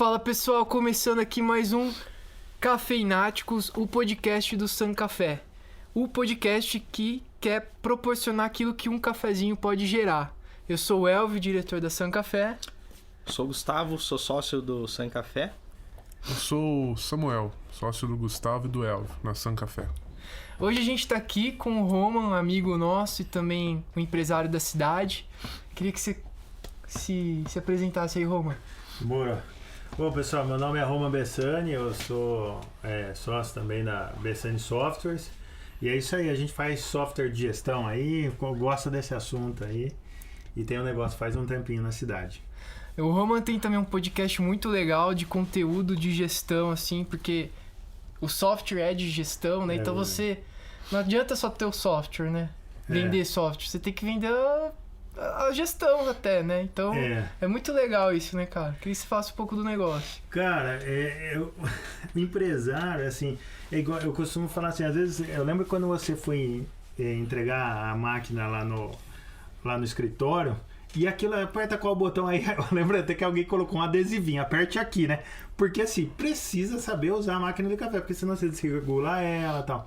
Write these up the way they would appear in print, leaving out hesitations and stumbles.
Fala pessoal, começando aqui mais um Cafeináticos, o podcast do Sun Café. O podcast que quer proporcionar aquilo que um cafezinho pode gerar. Eu sou o Elvio, diretor da Sun Café. Sou o Gustavo, sou sócio do Sun Café. Eu sou o Samuel, sócio do Gustavo e do Elvio, na Sun Café. Hoje a gente tá aqui com o Roman, um amigo nosso e também um empresário da cidade. Queria que você se apresentasse aí, Roman. Bora. Bom, pessoal, meu nome é Roman Bessani, eu sou sócio também da Bessani Softwares. E é isso aí, a gente faz software de gestão aí, gosta desse assunto aí. E tem um negócio faz um tempinho na cidade. O Roman tem também um podcast muito legal de conteúdo de gestão, assim, porque o software é de gestão, né? Então você... Não adianta só ter o software, né? Vender software. Você tem que vender a gestão até, né? Então é muito legal isso, né, cara? Queria que você faça um pouco do negócio. Cara, o empresário, assim, é igual, eu costumo falar assim, às vezes, eu lembro quando você foi entregar a máquina lá no escritório, e aquilo, aperta qual botão aí, eu lembro até que alguém colocou um adesivinho, aperte aqui, né? Porque assim, precisa saber usar a máquina de café, porque senão você desregula ela e tal.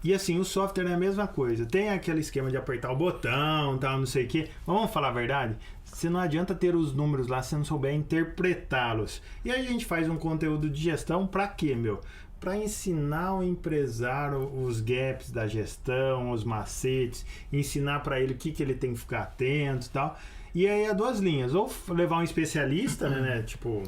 E assim, o software é a mesma coisa. Tem aquele esquema de apertar o botão, tal, não sei o quê. Vamos falar a verdade? Você não adianta ter os números lá se você não souber interpretá-los. E aí a gente faz um conteúdo de gestão pra quê, meu? Para ensinar o empresário os gaps da gestão, os macetes, ensinar para ele o que ele tem que ficar atento e tal. E aí há duas linhas. Ou levar um especialista, né? Tipo...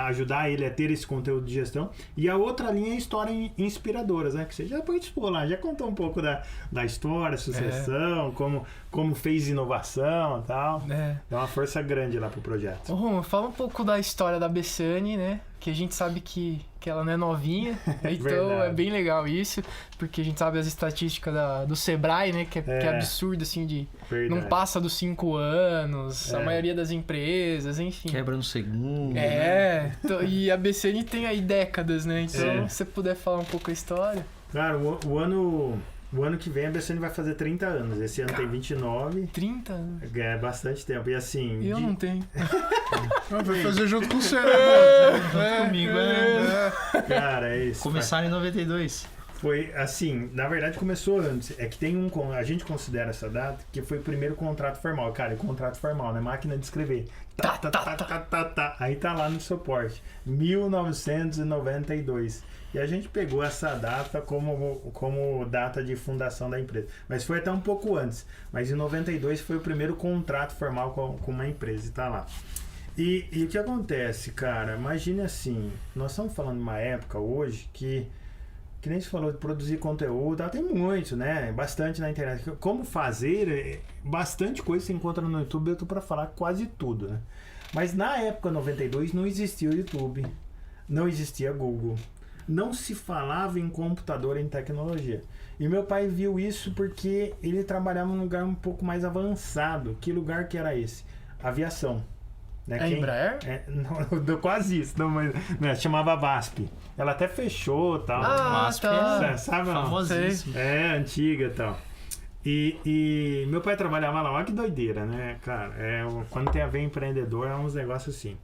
ajudar ele a ter esse conteúdo de gestão. E a outra linha é histórias inspiradoras, né? Que você já participou lá, já contou um pouco da história, sucessão, como fez inovação e tal. Dá uma força grande lá pro projeto. Ô, Roman, fala um pouco da história da Bessani, né? Que a gente sabe que ela não é novinha, então é bem legal isso, porque a gente sabe as estatísticas do Sebrae, né? Que é absurdo, assim, de não passa dos 5 anos, a maioria das empresas, enfim. Quebra no segundo. E a Bessani tem aí décadas, né? Então, se você puder falar um pouco a história. Cara, o ano que vem a Bessani vai fazer 30 anos. Esse ano tem 29. 30 anos? É bastante tempo. E assim... Eu não tenho. Vai fazer junto com você, Junto comigo, Cara, é isso. Começaram em 92. Foi assim, na verdade começou antes. É que tem a gente considera essa data que foi o primeiro contrato formal. Cara, é contrato formal, né? Máquina de escrever. Aí tá lá no suporte. 1992. E a gente pegou essa data como data de fundação da empresa. Mas foi até um pouco antes. Mas em 92 foi o primeiro contrato formal com uma empresa e tá lá. E o que acontece, cara? Imagine assim, nós estamos falando de uma época hoje que nem se falou de produzir conteúdo, tem muito, né? Bastante na internet. Como fazer, bastante coisa você encontra no YouTube, eu tô pra falar quase tudo, né? Mas na época 92 não existia o YouTube, não existia Google, não se falava em computador, em tecnologia. E meu pai viu isso porque ele trabalhava num lugar um pouco mais avançado. Que lugar que era esse? Aviação. Né? Embraer? Não, quase isso. Não, mas, né, chamava VASP. Ela até fechou e tal. VASP sabe? Famosíssimo. Antiga e tal. E meu pai trabalhava lá. Olha que doideira, né, cara? Quando tem a ver empreendedor, é uns negócios assim.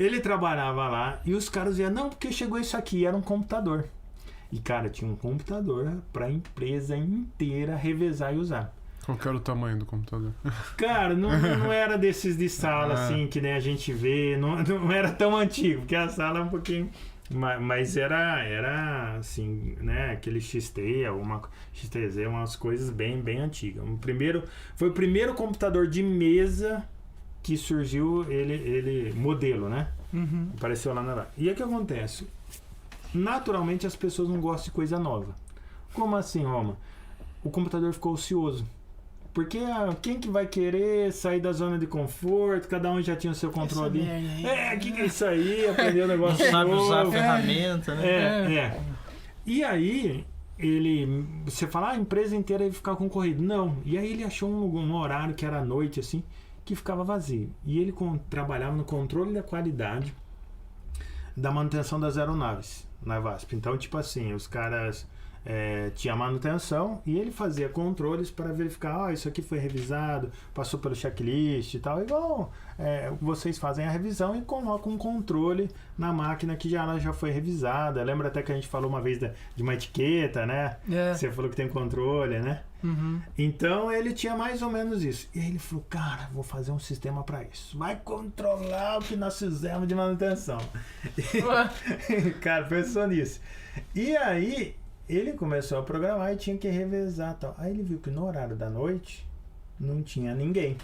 Ele trabalhava lá e os caras iam, não, porque chegou isso aqui, era um computador. E, cara, tinha um computador pra empresa inteira revezar e usar. Qual que era o tamanho do computador? Cara, não era desses de sala, assim, que nem a gente vê. Não era tão antigo, porque a sala é um pouquinho... Mas era assim, né? Aquele XT, XTZ, umas coisas bem, bem antigas. Foi o primeiro computador de mesa que surgiu, ele modelo, né? Uhum. Apareceu lá na lá. E o que acontece? Naturalmente as pessoas não gostam de coisa nova. Como assim, Roma? O computador ficou ocioso. Porque quem que vai querer sair da zona de conforto? Cada um já tinha o seu controle. O que é isso aí? Aprender um negócio novo. Não sabe usar a ferramenta, né? E aí, você fala, a empresa inteira ia ficar concorrido. Não. E aí ele achou um horário que era à noite, assim, que ficava vazio. E ele trabalhava no controle da qualidade da manutenção das aeronaves na VASP. Então, tipo assim, os caras tinha manutenção e ele fazia controles para verificar, isso aqui foi revisado, passou pelo checklist e tal, igual vocês fazem a revisão e colocam um controle na máquina que ela já foi revisada. Lembra até que a gente falou uma vez de uma etiqueta, né? Você falou que tem controle, né? Uhum. Então ele tinha mais ou menos isso. E aí ele falou, cara, vou fazer um sistema para isso. Vai controlar o que nós fizemos de manutenção. Cara, pensou nisso. E aí ele começou a programar e tinha que revezar tal. Aí ele viu que no horário da noite não tinha ninguém.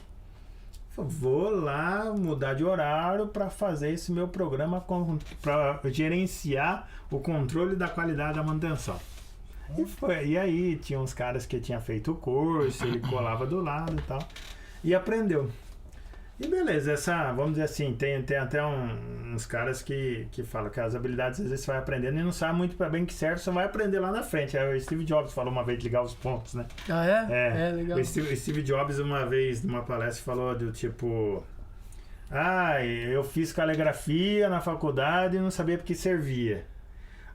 Falou, vou lá mudar de horário para fazer esse meu programa para gerenciar o controle da qualidade da manutenção. E aí tinha uns caras que tinham feito o curso, ele colava do lado e tal, e aprendeu. E beleza, vamos dizer assim, tem até uns caras que falam que as habilidades às vezes você vai aprendendo e não sabe muito para bem que serve, você vai aprender lá na frente. Aí o Steve Jobs falou uma vez de ligar os pontos, né? Ah, é? É, legal. O Steve Jobs uma vez, numa palestra, falou do tipo... eu fiz caligrafia na faculdade e não sabia porque servia.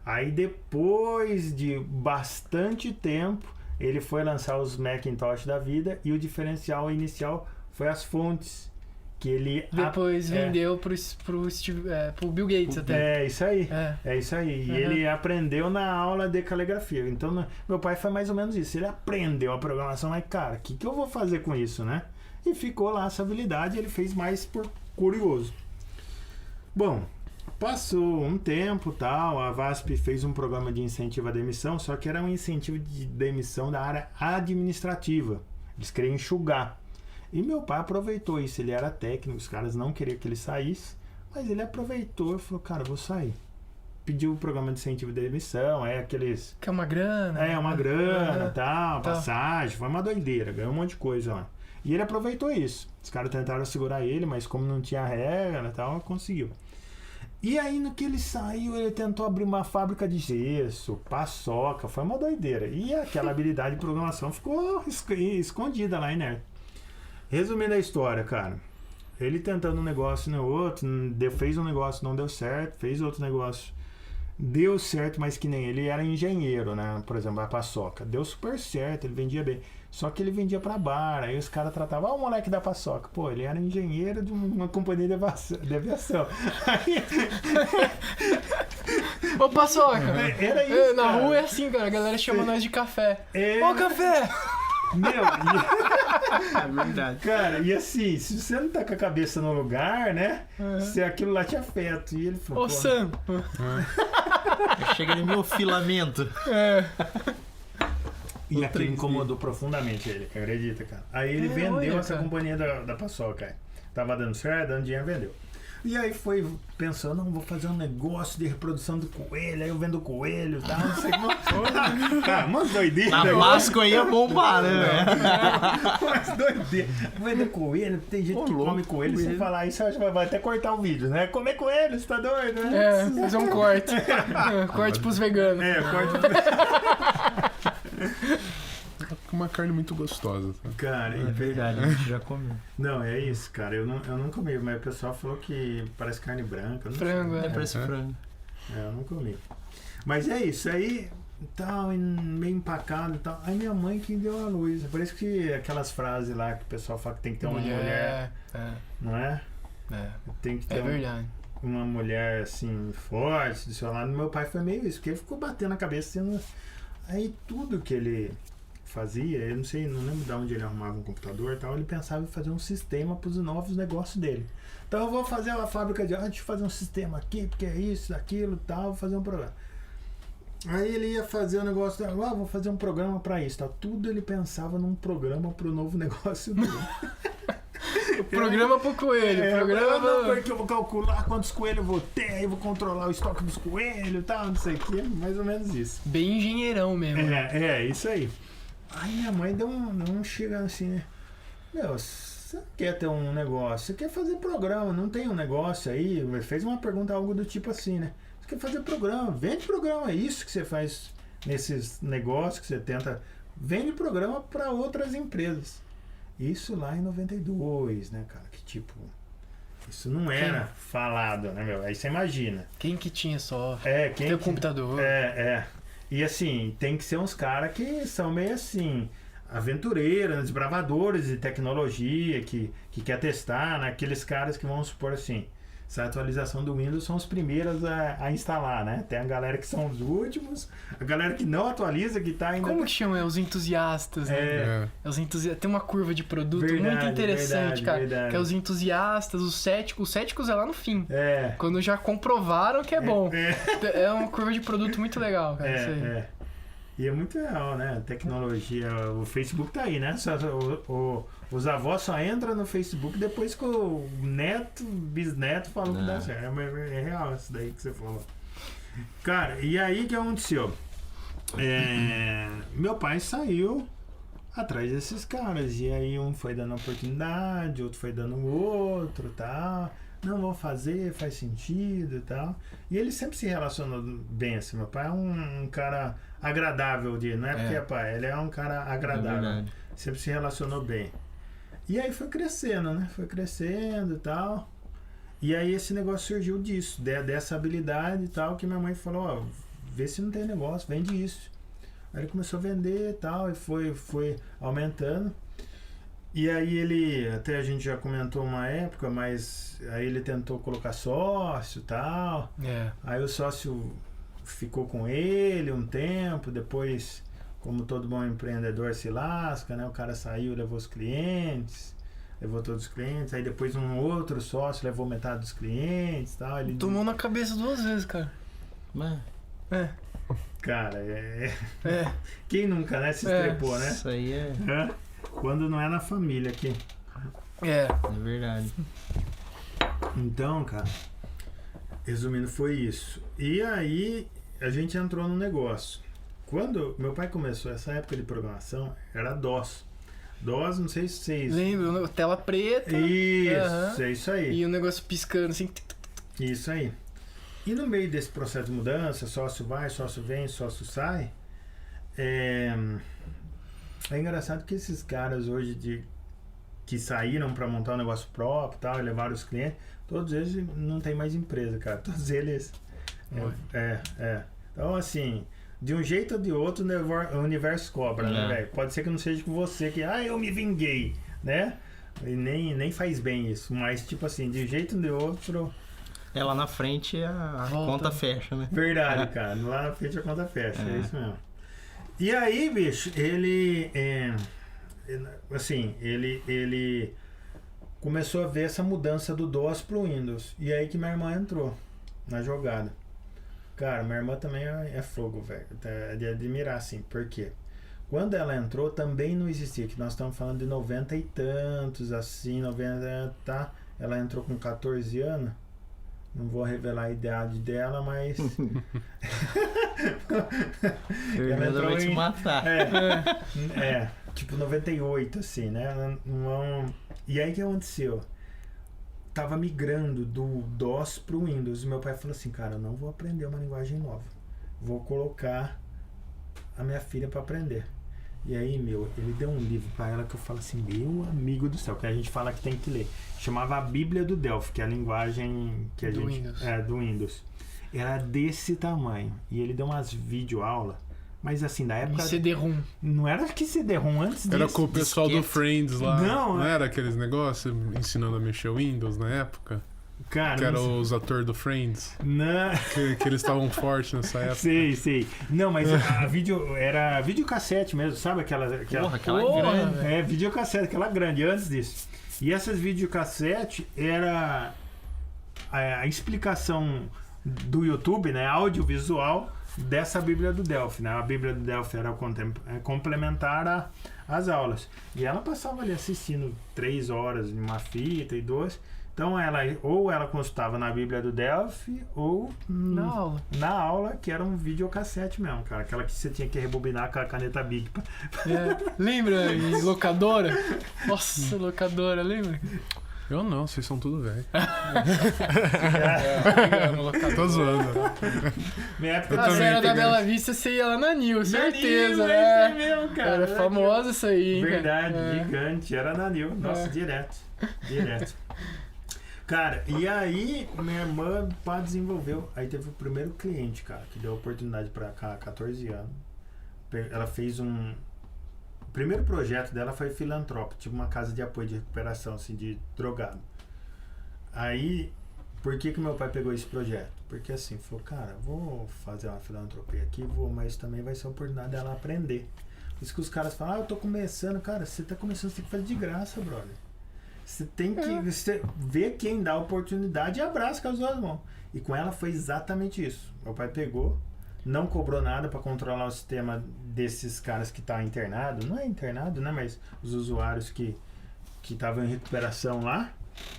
Aí depois de bastante tempo, ele foi lançar os Macintosh da vida e o diferencial inicial foi as fontes. Que ele depois vendeu pro Bill Gates até. É isso aí. É isso aí. E ele aprendeu na aula de caligrafia. Então, meu pai foi mais ou menos isso. Ele aprendeu a programação, mas, cara, o que eu vou fazer com isso, né? E ficou lá essa habilidade, ele fez mais por curioso. Bom, passou um tempo, tal, a VASP fez um programa de incentivo à demissão, só que era um incentivo de demissão da área administrativa. Eles queriam enxugar. E meu pai aproveitou isso, ele era técnico, os caras não queriam que ele saísse, mas ele aproveitou e falou, cara, eu vou sair. Pediu o programa de incentivo de demissão, aqueles... Que é uma grana. Uma grana, tal, passagem, foi uma doideira, ganhou um monte de coisa lá. E ele aproveitou isso. Os caras tentaram segurar ele, mas como não tinha regra e tal, conseguiu. E aí, no que ele saiu, ele tentou abrir uma fábrica de gesso, paçoca, foi uma doideira. E aquela habilidade de programação ficou escondida lá, né? Resumindo a história, cara, ele tentando um negócio no outro, fez um negócio, não deu certo, fez outro negócio, deu certo, mas que nem ele era engenheiro, né? Por exemplo, a paçoca, deu super certo, ele vendia bem, só que ele vendia pra bar, aí os caras tratavam, o moleque da paçoca, pô, ele era engenheiro de uma companhia de aviação. Aí... Ô, paçoca! Era isso, na cara. rua é assim, cara, a galera chama nós de café. Ô, café! Meu, É verdade. cara, e assim, se você não tá com a cabeça no lugar, né? Se aquilo lá te afeta. E ele falou, Ô, Sam! Chega no meu filamento. E aquilo incomodou profundamente ele, acredita, cara. Aí ele vendeu essa companhia da paçoca, cara. Tava dando certo, dando dinheiro, vendeu. E aí foi pensando, não, vou fazer um negócio de reprodução do coelho, aí eu vendo coelho e tal, não sei como. Cara, umas doideiras. Na Páscoa ia bombar, né? Umas doideiras. Vender coelho, tem gente que come coelho, sem falar isso, acho que vai até cortar o vídeo, né? Comer coelho, você tá doido, né? Fazer um corte. Corte pros veganos. Corte pros Uma carne muito gostosa. Tá? Cara, É verdade, a gente já comeu. Não, é isso, cara. Eu não comi, mas o pessoal falou que parece carne branca. Não Frango, sei. Parece frango. Eu não comi. Mas é isso, aí tal, meio empacado e tal. Aí minha mãe que deu a luz. Por isso que aquelas frases lá que o pessoal fala que tem que ter uma mulher. Não é? Tem que ter verdade. uma mulher assim, forte do seu lado. Meu pai foi meio isso, porque ele ficou batendo na cabeça. Aí tudo que ele fazia, eu não sei, não lembro de onde ele arrumava um computador e tal, ele pensava em fazer um sistema para os novos negócios dele. Então eu vou fazer uma fábrica deixa eu fazer um sistema aqui, porque é isso, aquilo, tal, vou fazer um programa. Aí ele ia fazer um negócio, vou fazer um programa para isso, tal. Tudo ele pensava num programa para o novo negócio dele. Programa pro coelho. Porque eu vou calcular quantos coelhos eu vou ter, eu vou controlar o estoque dos coelhos e tal, não sei o que, mais ou menos isso. Bem engenheirão mesmo. Isso aí. Aí minha mãe deu um chega assim, né? Meu, você não quer ter um negócio, você quer fazer programa, não tem um negócio aí? Fez uma pergunta, algo do tipo assim, né? Você quer fazer programa, vende programa, é isso que você faz nesses negócios que você tenta, vende programa para outras empresas. Isso lá em 92, né, cara? Que tipo, isso não era falado, né, meu? Aí você imagina. Quem que tinha software? Quem tem computador. E assim, tem que ser uns caras que são meio assim, aventureiros, desbravadores de tecnologia, que quer testar, né? Aqueles caras que vão supor assim, essa atualização do Windows são os primeiros a instalar, né? Tem a galera que são os últimos, a galera que não atualiza, que tá ainda... Como que chama? É os entusiastas, né? Os Tem uma curva de produto muito interessante, cara. Verdade. Que é os entusiastas, os céticos é lá no fim. É. Quando já comprovaram que é bom. É uma curva de produto muito legal, cara. Isso aí. E é muito real, né? A tecnologia, o Facebook tá aí, né? Os avós só entram no Facebook depois que o neto, bisneto falou que dá certo. É real isso daí que você falou. Cara, e aí o que aconteceu? Meu pai saiu atrás desses caras. E aí um foi dando oportunidade, outro foi dando outro, tal. Não, vou fazer, faz sentido e tal. E ele sempre se relacionou bem assim. Meu pai é um cara agradável, não é porque é pai, ele é um cara agradável. Sempre se relacionou bem. E aí foi crescendo, né? Foi crescendo e tal. E aí esse negócio surgiu disso, dessa habilidade e tal, que minha mãe falou, ó, vê se não tem negócio, vende isso. Aí ele começou a vender e tal, e foi aumentando. E aí ele, até a gente já comentou uma época, mas aí ele tentou colocar sócio e tal. Aí o sócio ficou com ele um tempo, depois, como todo bom empreendedor se lasca, né? O cara saiu, levou todos os clientes, aí depois um outro sócio levou metade dos clientes e tal. Ele tomou na cabeça 2 vezes, cara. Cara, quem nunca, né? Se estrepou, né? Isso aí Quando não é na família aqui. É verdade. Então, cara, resumindo, foi isso. E aí a gente entrou no negócio. Quando meu pai começou essa época de programação, era DOS. DOS, não sei se vocês... Lembro, tela preta. Isso, é isso aí. E o negócio piscando assim. Isso aí. E no meio desse processo de mudança, sócio vai, sócio vem, sócio sai, é engraçado que esses caras hoje que saíram para montar um negócio próprio tal, e levaram os clientes, todos eles não tem mais empresa, cara. Todos eles... Então, assim, de um jeito ou de outro, o universo cobra, né, velho? Pode ser que não seja com você que, eu me vinguei, né? E nem faz bem isso, mas, tipo assim, de um jeito ou de outro... Lá na frente a conta fecha, né? Verdade, cara. Lá na frente a conta fecha, é isso mesmo. E aí, bicho, ele começou a ver essa mudança do DOS pro Windows. E aí que minha irmã entrou na jogada. Cara, minha irmã também é fogo, velho. É de admirar, assim. Por quê? Quando ela entrou, também não existia, que nós estamos falando de 90 e tantos, assim, 90, tá? Ela entrou com 14 anos. Não vou revelar a idade dela, mas... Ela vai te matar. Tipo 98, assim, né? E aí o que aconteceu? Tava migrando do DOS pro Windows. E meu pai falou assim, cara, eu não vou aprender uma linguagem nova. Vou colocar a minha filha para aprender. E aí, ele deu um livro para ela que eu falo assim, meu amigo do céu, que a gente fala que tem que ler. Chamava a Bíblia do Delphi, que é a linguagem que do Windows. Era desse tamanho. E ele deu umas videoaulas, mas assim, da época... CD-ROM. Não era que CD-ROM antes disso. Era com o pessoal do Friends lá. Não era aqueles negócios ensinando a mexer o Windows na época? Cara, que eram os atores do Friends. Não. Que eles estavam fortes nessa época. Sei. Não, mas era videocassete mesmo, sabe? Aquela grande. Videocassete, aquela grande, antes disso. E essas videocassete era a explicação do YouTube, né? Audiovisual dessa Bíblia do Delphi, né? A Bíblia do Delphi era complementar às aulas. E ela passava ali assistindo 3 horas em uma fita e 2. Então ela consultava na Bíblia do Delphi ou na aula, que era um videocassete mesmo, cara. Aquela que você tinha que rebobinar com a caneta Bic. Lembra? Em locadora? Nossa, locadora, lembra? Eu não, vocês são tudo velho. Tô zoando. Você era da Bela Vista, você ia lá na Nil, certeza. É mesmo, cara. Era famosa isso aí, hein? Verdade, gigante. Era na Nil. Nossa, direto. Cara, e aí minha irmã pá, desenvolveu. Aí teve o primeiro cliente, cara, que deu a oportunidade pra cá, 14 anos. Ela fez um... O primeiro projeto dela foi filantrópico, tipo uma casa de apoio de recuperação, assim, de drogado. Aí, por que meu pai pegou esse projeto? Porque assim, falou, cara, vou fazer uma filantropia aqui, mas também vai ser a oportunidade dela aprender. Isso que os caras falam, eu tô começando. Cara, você tá começando, você tem que fazer de graça, brother. Você tem que ver quem dá a oportunidade e abraça com as duas mãos. E com ela foi exatamente isso. Meu pai pegou, não cobrou nada para controlar o sistema desses caras que tá internado. Não é internado, né? Mas os usuários que estavam em recuperação lá.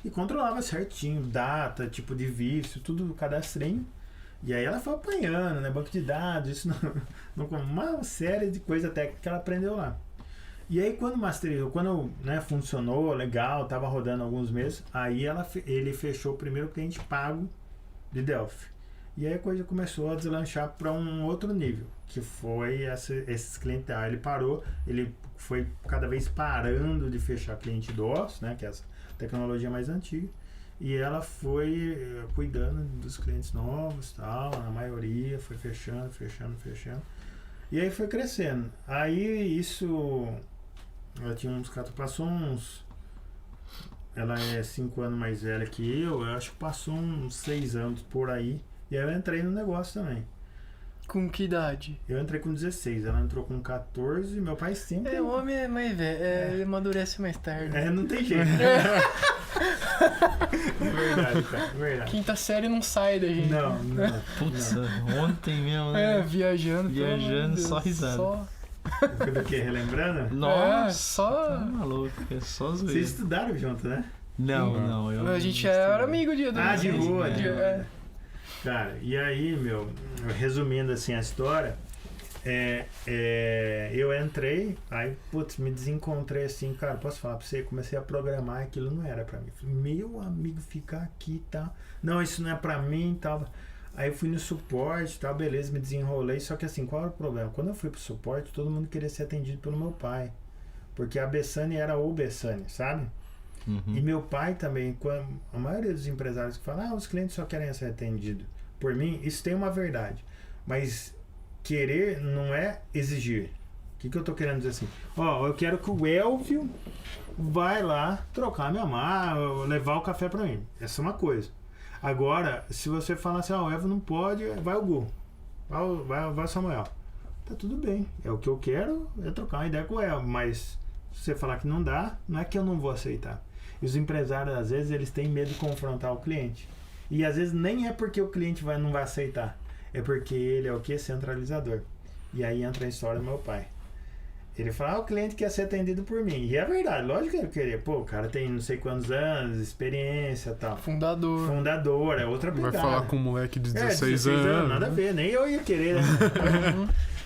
E controlava certinho, data, tipo de vício, tudo cadastrinho. E aí ela foi apanhando, né? Banco de dados, isso não uma série de coisa técnica que ela aprendeu lá. E aí quando masterizou, quando né, funcionou legal, tava rodando alguns meses, aí ele fechou o primeiro cliente pago de Delphi. E aí a coisa começou a deslanchar para um outro nível, que foi esses clientes. Aí ele parou, ele foi cada vez parando de fechar cliente DOS, né? Que é essa tecnologia mais antiga. E ela foi cuidando dos clientes novos, tal, a maioria foi fechando. E aí foi crescendo. Aí isso, ela tinha ela é 5 anos mais velha que eu acho que passou uns 6 anos por aí. E aí eu entrei no negócio também. Com que idade? Eu entrei com 16, ela entrou com 14, meu pai sempre... O homem é mais velho, ele amadurece mais tarde. Não tem jeito. Verdade, cara, verdade. Quinta série não sai da gente. Não. Putz, ontem mesmo, né? Viajando, só risada. Do que? Relembrando? Nossa, tá maluco, é só zoeira. Vocês estudaram junto, né? Não. A gente era amigo de rua. Cara, e aí, resumindo assim a história, eu entrei, aí, putz, me desencontrei assim, cara, posso falar pra você, comecei a programar, aquilo não era pra mim. Falei, meu amigo, ficar aqui e tal, não, isso não é pra mim e tal. Aí eu fui no suporte e tal, beleza, me desenrolei, só que assim, qual era o problema? Quando eu fui pro suporte, todo mundo queria ser atendido pelo meu pai, porque a Bessani era o Bessani, sabe? Uhum. E meu pai também, a maioria dos empresários que falam, os clientes só querem ser atendidos por mim, isso tem uma verdade. Mas querer não é exigir. O que eu tô querendo dizer assim? Eu quero que o Elvio vai lá trocar minha mala, levar o café pra mim. Essa é uma coisa. Agora, se você falar assim, o Elvio não pode, vai o Gu. Vai o Samuel. Tá tudo bem. É o que eu quero, é trocar uma ideia com o Elvio. Mas se você falar que não dá, não é que eu não vou aceitar. E os empresários, às vezes, eles têm medo de confrontar o cliente. E às vezes nem é porque o cliente não vai aceitar. É porque ele é o que? Centralizador. E aí entra a história do meu pai. Ele fala, o cliente quer ser atendido por mim. E é verdade, lógico que ele queria. Pô, o cara tem não sei quantos anos, experiência e tal. Fundador, é outra pegada. Vai falar com um moleque de 16 anos. Nada a ver, nem eu ia querer, né?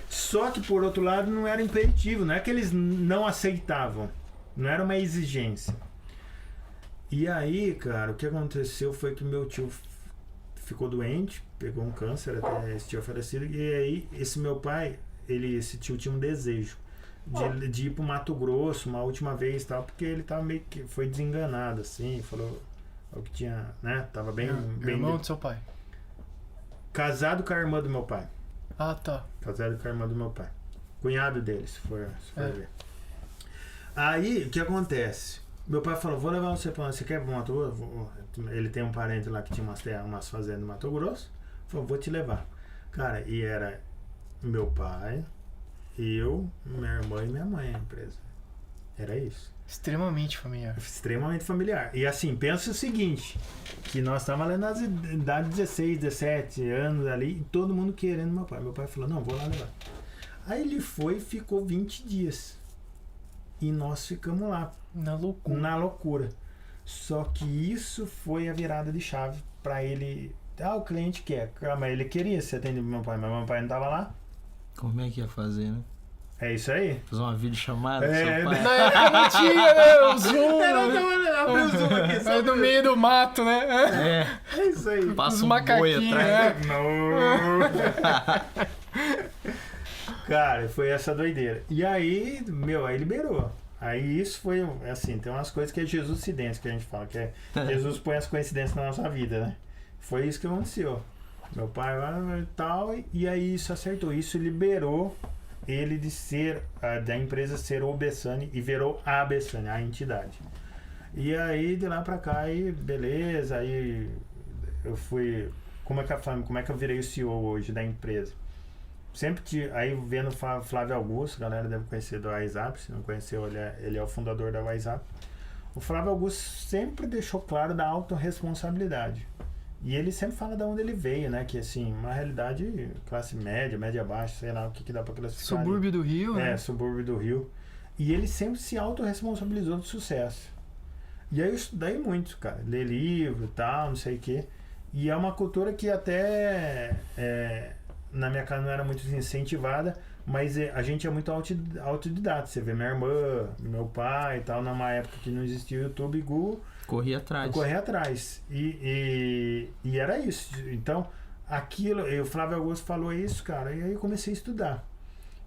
Só que, por outro lado, não era impeditivo. Não é que eles não aceitavam. Não era uma exigência. E aí, cara, o que aconteceu foi que meu tio ficou doente, pegou um câncer, até esse tio falecido, e aí esse meu pai, esse tio tinha um desejo de ir pro Mato Grosso uma última vez e tal, porque ele tava meio que, foi desenganado, assim, falou o que tinha, né, tava bem... Irmão do seu pai? Casado com a irmã do meu pai. Ah, tá. Casado com a irmã do meu pai. Cunhado dele, se for ver. Aí, o que acontece? Meu pai falou, vou levar você pra... Você quer ir pro Mato Grosso? Ele tem um parente lá que tinha umas fazendas no Mato Grosso. Falou, vou te levar. Cara, e era meu pai, eu, minha irmã e minha mãe a empresa. Era isso. Extremamente familiar. Extremamente familiar. E assim, pensa o seguinte, que nós estávamos ali nas idades de 16, 17 anos ali, e todo mundo querendo meu pai. Meu pai falou, não, vou lá levar. Aí ele foi e ficou 20 dias. E nós ficamos lá. Na loucura. Só que isso foi a virada de chave para ele. O cliente quer. Mas ele queria ser atendido pro meu pai, mas meu pai não tava lá. Como é que ia fazer, né? É isso aí. Fazer uma videochamada do seu pai. Na época não tinha, né? O Zoom. Abre o Zoom aqui, sabe? No meio do mato, né? É isso aí. Passa um boi atrás. Cara, foi essa doideira. E aí, aí liberou. Aí isso foi, assim, tem umas coisas que é Jesus-cidência que a gente fala, que é Jesus põe as coincidências na nossa vida, né? Foi isso que aconteceu. Meu pai lá e tal, e aí isso acertou. Isso liberou ele de ser, da empresa ser o Bessani e virou a Bessani, a entidade. E aí de lá pra cá, aí beleza, aí eu fui... Como é que eu virei o CEO hoje da empresa? Sempre que... Aí vendo o Flávio Augusto, a galera deve conhecer do WhatsApp, se não conheceu, ele é o fundador da WhatsApp. O Flávio Augusto sempre deixou claro da autorresponsabilidade. E ele sempre fala de onde ele veio, né? Que assim, uma realidade classe média, média baixa, sei lá o que dá pra classificar. Subúrbio do Rio, né? Subúrbio do Rio. E ele sempre se autorresponsabilizou do sucesso. E aí eu estudei muito, cara. Ler livro e tal, não sei o quê. E é uma cultura que até na minha casa não era muito incentivada, mas a gente é muito autodidata. Você vê minha irmã, meu pai e tal, numa época que não existia o YouTube e Google. Corria atrás. Eu corria atrás. E era isso. Então, aquilo, o Flávio Augusto falou isso, cara, e aí eu comecei a estudar.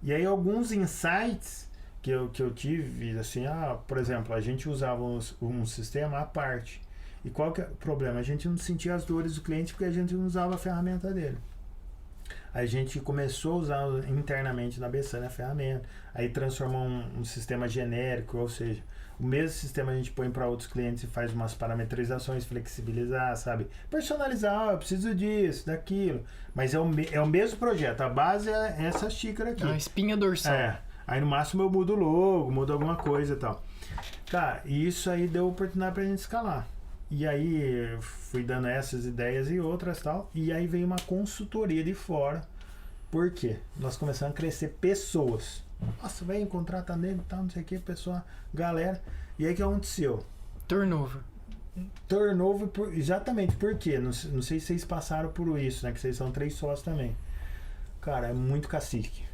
E aí alguns insights que eu tive, assim, por exemplo, a gente usava um sistema à parte. E qual que é o problema? A gente não sentia as dores do cliente porque a gente não usava a ferramenta dele. A gente começou a usar internamente na Bessani a ferramenta, aí transformou um sistema genérico, ou seja, o mesmo sistema a gente põe para outros clientes e faz umas parametrizações, flexibilizar, sabe? Personalizar, eu preciso disso, daquilo. Mas é o mesmo projeto, a base é essa xícara aqui. A espinha dorsal. Aí no máximo eu mudo o logo, mudo alguma coisa e tal. Cara, e isso aí deu oportunidade pra gente escalar. E aí eu fui dando essas ideias e outras tal. E aí veio uma consultoria de fora. Por quê? Nós começamos a crescer pessoas. Nossa, velho, contrata nele e tal, não sei o que, pessoa, galera. E aí o que aconteceu? Turnover. Exatamente, por quê? Não sei se vocês passaram por isso, né? Que vocês são 3 sócios também. Cara, é muito cacique.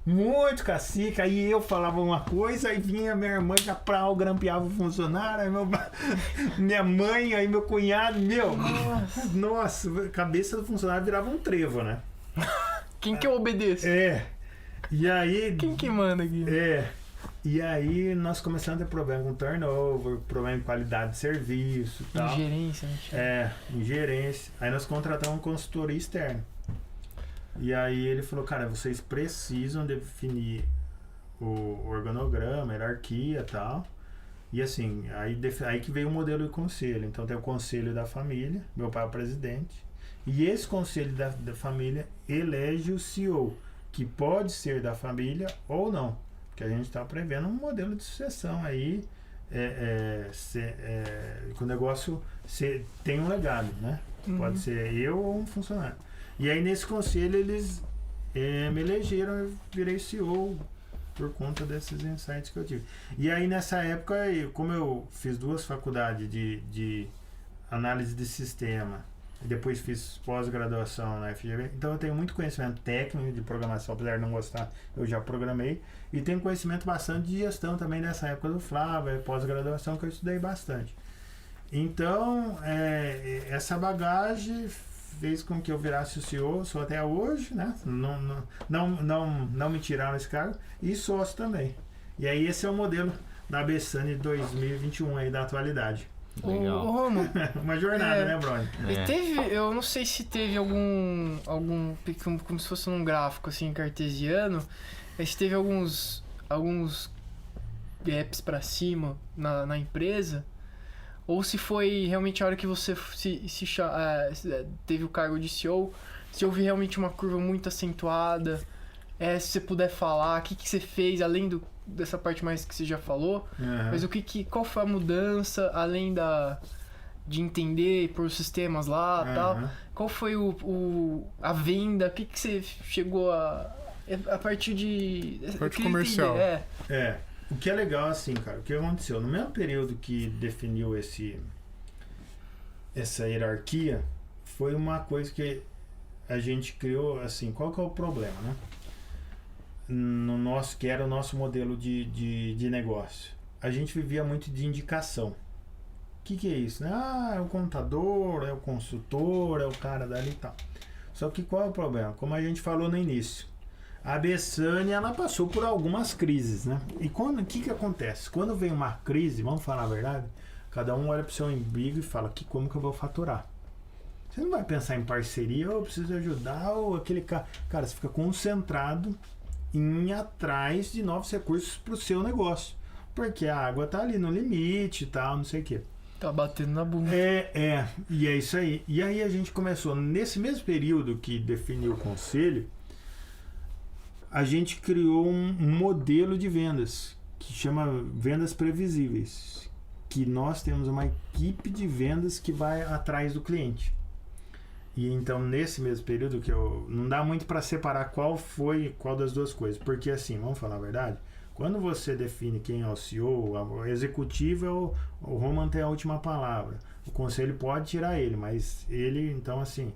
Muito cacique, aí eu falava uma coisa, aí vinha minha irmã, já grampeava o funcionário, aí minha mãe, aí meu cunhado, nossa, cabeça do funcionário virava um trevo, né? Quem que eu obedeço? E aí... Quem que manda aqui? E aí nós começamos a ter problema com turnover, problema de qualidade de serviço e tal. Ingerência, né? Ingerência. Aí nós contratamos uma consultoria externa. E aí ele falou, cara, vocês precisam definir o organograma, a hierarquia e tal. E assim, aí que veio o modelo de conselho. Então tem o conselho da família, meu pai é o presidente. E esse conselho da família elege o CEO, que pode ser da família ou não. Porque a gente está prevendo um modelo de sucessão aí, que o negócio tem um legado, né? Pode ser eu ou um funcionário. E aí nesse conselho eles me elegeram, eu virei CEO por conta desses insights que eu tive. E aí nessa época, como eu fiz 2 faculdades de análise de sistema, e depois fiz pós-graduação na FGV, então eu tenho muito conhecimento técnico de programação, apesar de não gostar, eu já programei, e tenho conhecimento bastante de gestão também nessa época do Flávio, pós-graduação que eu estudei bastante. Então, essa bagagem fez com que eu virasse o CEO, sou até hoje, né? Não me tiraram esse cargo, e sócio também. E aí esse é o modelo da Bessani 2021 aí, da atualidade. Legal. Ô, Romo, uma jornada, né, Brony? eu não sei se teve algum como se fosse um gráfico assim cartesiano, mas teve alguns gaps para cima na empresa, ou se foi realmente a hora que você teve o cargo de CEO, se houve realmente uma curva muito acentuada. Se você puder falar, o que você fez, além dessa parte mais que você já falou, mas qual foi a mudança, além de entender por sistemas lá e tal, qual foi a venda, o que você chegou a partir de... Parte comercial. O que é legal, assim, cara, o que aconteceu? No mesmo período que definiu essa hierarquia, foi uma coisa que a gente criou, assim, qual que é o problema, né? Que era o nosso modelo de negócio. A gente vivia muito de indicação. O que é isso, né? É o contador, é o consultor, é o cara dali e tal. Só que qual é o problema? Como a gente falou no início, A Bessânia, ela passou por algumas crises, né? E o que acontece? Quando vem uma crise, vamos falar a verdade, cada um olha para o seu umbigo e fala, como que eu vou faturar? Você não vai pensar em parceria, ou eu preciso ajudar, ou aquele cara... Cara, você fica concentrado em ir atrás de novos recursos para o seu negócio. Porque a água tá ali no limite e tal, não sei o quê. Tá batendo na bunda. E é isso aí. E aí a gente começou, nesse mesmo período que definiu o conselho, a gente criou um modelo de vendas que chama vendas previsíveis, que nós temos uma equipe de vendas que vai atrás do cliente. E então nesse mesmo período que não dá muito para separar qual das duas coisas, porque assim, vamos falar a verdade, quando você define quem é o CEO, o executivo o Roman tem a última palavra. O conselho pode tirar ele, mas ele, então assim,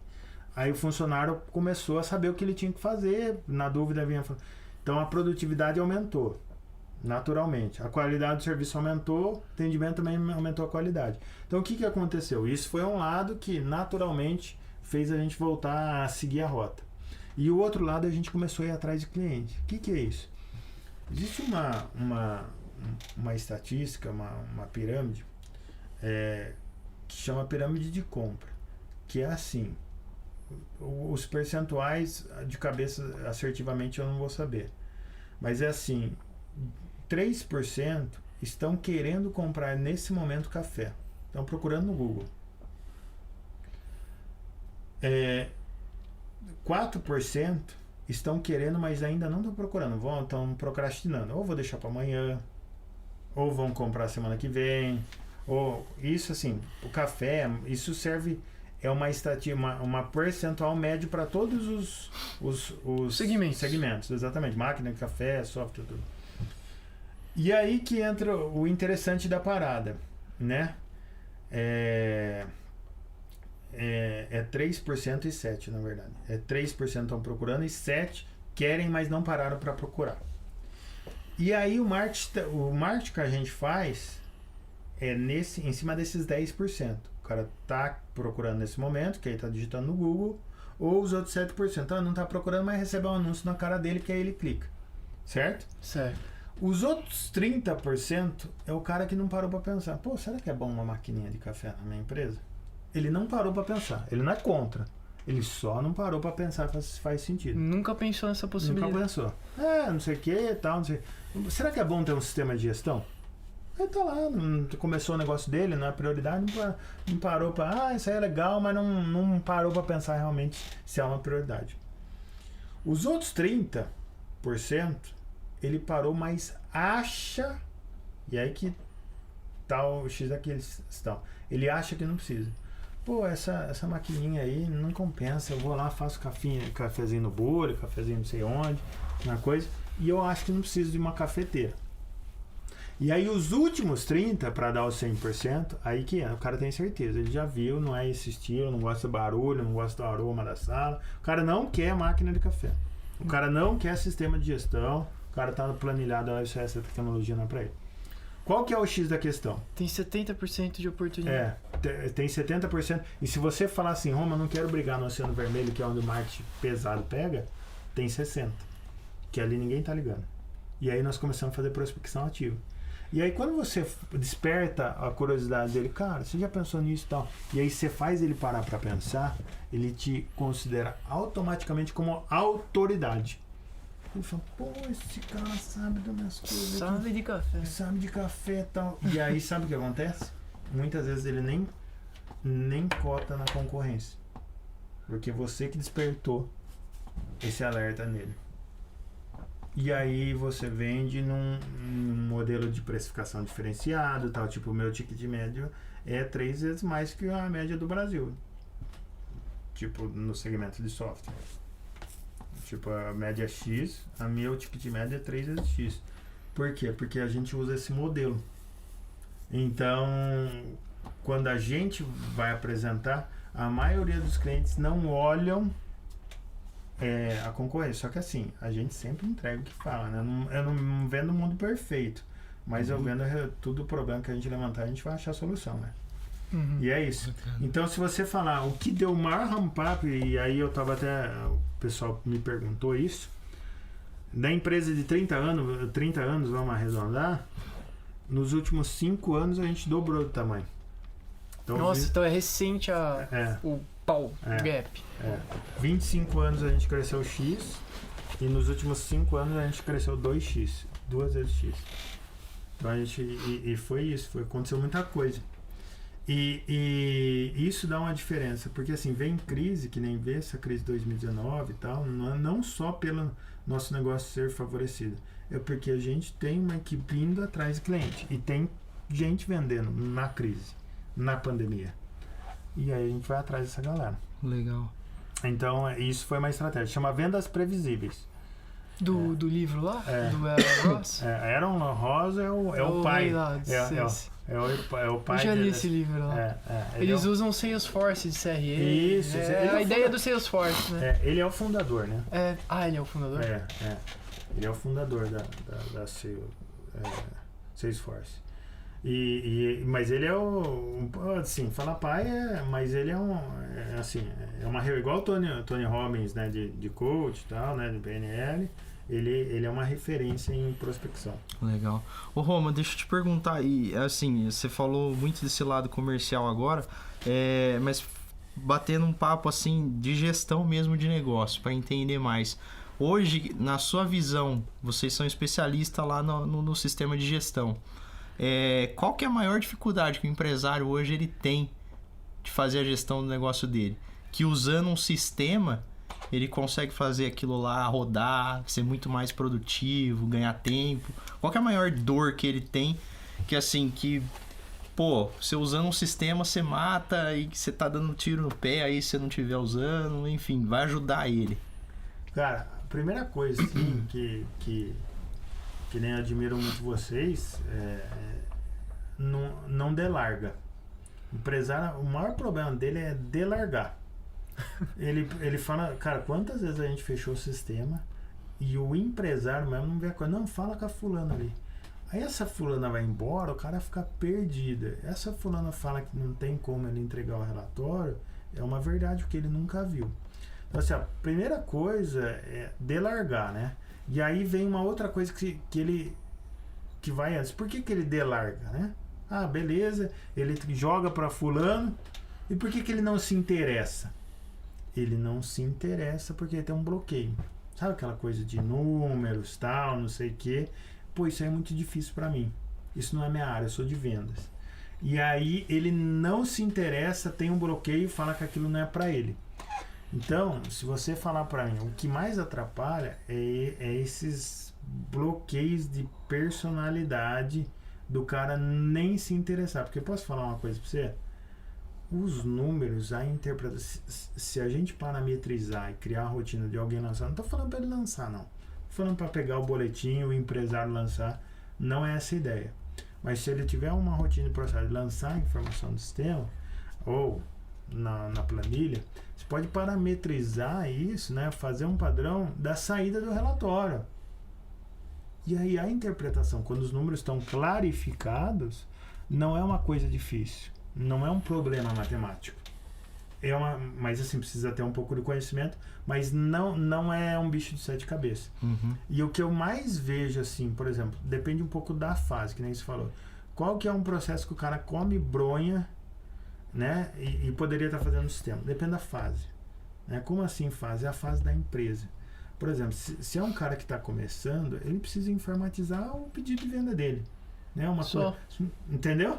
aí o funcionário começou a saber o que ele tinha que fazer, na dúvida vinha... Então a produtividade aumentou, naturalmente. A qualidade do serviço aumentou, o atendimento também aumentou a qualidade. Então o que aconteceu? Isso foi um lado que naturalmente fez a gente voltar a seguir a rota. E o outro lado a gente começou a ir atrás de cliente. O que é isso? Existe uma estatística, uma pirâmide, que chama pirâmide de compra, que é assim... Os percentuais de cabeça assertivamente eu não vou saber, mas é assim, 3% estão querendo comprar nesse momento café, estão procurando no Google, 4% estão querendo, mas ainda não estão procurando, estão procrastinando, ou vou deixar para amanhã, ou vão comprar semana que vem, ou isso assim, o café, isso serve... É uma percentual médio para todos os segmentos. Exatamente. Máquina, café, software, tudo. E aí que entra o interessante da parada, né? É 3% e 7%, na verdade. 3% estão procurando e 7% querem, mas não pararam para procurar. E aí o marketing que a gente faz é em cima desses 10%. O cara tá procurando nesse momento, que aí tá digitando no Google, ou os outros 7%. Não tá procurando, mas recebe um anúncio na cara dele, que aí ele clica. Certo? Certo. Os outros 30% é o cara que não parou para pensar. Pô, será que é bom uma maquininha de café na minha empresa? Ele não parou para pensar. Ele não é contra. Ele só não parou para pensar se faz sentido. Nunca pensou nessa possibilidade. Nunca pensou. Não sei o que, tal, não sei. Será que é bom ter um sistema de gestão? Ele tá lá, começou o negócio dele, não é prioridade, não parou para, isso aí é legal, mas não parou para pensar realmente se é uma prioridade. Os outros 30%, ele parou, mas acha, e aí que tá o X aqui eles estão, ele acha que não precisa. Pô, essa maquininha aí não compensa, eu vou lá, faço cafezinho no bolho, cafezinho não sei onde, uma coisa, e eu acho que não preciso de uma cafeteira. E aí os últimos 30%, para dar os 100%, aí que o cara tem certeza, ele já viu, não é esse estilo, não gosta do barulho, não gosta do aroma da sala, o cara não quer máquina de café, o cara não quer sistema de gestão, o cara tá planilhado, essa tecnologia não é para ele. Qual que é o X da questão? Tem 70% de oportunidade. Tem 70%, e se você falar assim, Roma, eu não quero brigar no Oceano Vermelho, que é onde o marketing pesado pega, tem 60%, que ali ninguém tá ligando. E aí nós começamos a fazer prospecção ativa. E aí quando você desperta a curiosidade dele, cara, você já pensou nisso e tal, e aí você faz ele parar para pensar, ele te considera automaticamente como autoridade. Ele fala, pô, esse cara sabe das minhas coisas. Sabe de café. Sabe de café e tal. E aí sabe o que acontece? Muitas vezes ele nem cota na concorrência. Porque você que despertou esse alerta nele. E aí você vende num modelo de precificação diferenciado, tal, tipo o meu ticket médio é 3 vezes mais que a média do Brasil. Tipo, no segmento de software. Tipo, a média é X, a meu ticket médio é 3 vezes X. Por quê? Porque a gente usa esse modelo. Então, quando a gente vai apresentar, a maioria dos clientes não olham a concorrência. Só que assim, a gente sempre entrega o que fala, né? Eu não vendo o mundo perfeito, mas eu vendo tudo o problema que a gente levantar, a gente vai achar a solução, né? E é isso. Então, se você falar o que deu o maior ramp-up, e aí eu tava até, o pessoal me perguntou isso, Da empresa de 30 anos, vamos arredondar, nos últimos 5 anos a gente dobrou de tamanho. Então, Nossa, então é recente o gap. 25 anos a gente cresceu X e nos últimos 5 anos a gente cresceu 2X, 2 vezes X. Então a gente, e foi isso, aconteceu muita coisa. E isso dá uma diferença, porque assim, vem crise, que nem vê essa crise de 2019 e tal, não só pelo nosso negócio ser favorecido, é porque a gente tem uma equipe indo atrás de cliente e tem gente vendendo na crise, na pandemia. E aí a gente vai atrás dessa galera. Legal. Então, isso foi uma estratégia. Chama Vendas Previsíveis. Do livro lá? Do Aaron Ross? Aaron Ross é o pai. É o pai. Eu já li esse livro lá. Eles usam o Salesforce de CRM. Isso. É a ideia do Salesforce, né? Ele é o fundador, né? Ele é o fundador? Ele é o fundador da Salesforce. Mas ele é assim, fala pai, mas ele é igual o Tony Robbins, né, de coach e tal, né, de PNL. Ele é uma referência em prospecção. Legal. Ô Roma, deixa eu te perguntar aí, assim, você falou muito desse lado comercial agora, mas batendo um papo assim de gestão mesmo de negócio, para entender mais. Hoje, na sua visão, vocês são especialistas lá no sistema de gestão. Qual que é a maior dificuldade que o empresário hoje ele tem de fazer a gestão do negócio dele? Que usando um sistema, ele consegue fazer aquilo lá rodar, ser muito mais produtivo, ganhar tempo. Qual que é a maior dor que ele tem? Que assim, você usando um sistema, você mata e você tá dando tiro no pé aí se você não estiver usando, enfim, vai ajudar ele. Cara, a primeira coisa assim, que nem admiro muito vocês, não delarga. O empresário, o maior problema dele é delargar. Ele fala, cara, quantas vezes a gente fechou o sistema e o empresário mesmo não vê a coisa, não, fala com a fulana ali. Aí essa fulana vai embora, o cara fica perdida. Essa fulana fala que não tem como ele entregar o relatório, é uma verdade porque ele nunca viu. Então assim, a primeira coisa é delargar, né? E aí vem uma outra coisa que vai antes. Por que ele delarga, né? Ah, beleza, ele joga para fulano. E por que ele não se interessa? Ele não se interessa porque ele tem um bloqueio. Sabe aquela coisa de números, tal, não sei o quê? Pô, isso aí é muito difícil para mim. Isso não é minha área, eu sou de vendas. E aí ele não se interessa, tem um bloqueio e fala que aquilo não é para ele. Então, se você falar para mim, o que mais atrapalha é esses bloqueios de personalidade do cara nem se interessar. Porque posso falar uma coisa para você? Os números, a interpretação, se a gente parametrizar e criar a rotina de alguém lançar, não estou falando para ele lançar, não. Estou falando para pegar o boletim, o empresário lançar, não é essa a ideia. Mas se ele tiver uma rotina de processo de lançar a informação do sistema, ou na planilha, você pode parametrizar isso, né? Fazer um padrão da saída do relatório. E aí a interpretação, quando os números estão clarificados, não é uma coisa difícil. Não é um problema matemático. Mas assim, precisa ter um pouco de conhecimento, mas não é um bicho de 7 cabeças. Uhum. E o que eu mais vejo, assim, por exemplo, depende um pouco da fase, que nem você falou. Qual que é um processo que o cara come bronha, né? E poderia estar fazendo no sistema? Depende da fase. Né? Como assim fase? É a fase da empresa. Por exemplo, se é um cara que está começando, ele precisa informatizar o pedido de venda dele. Né? Coisa, entendeu?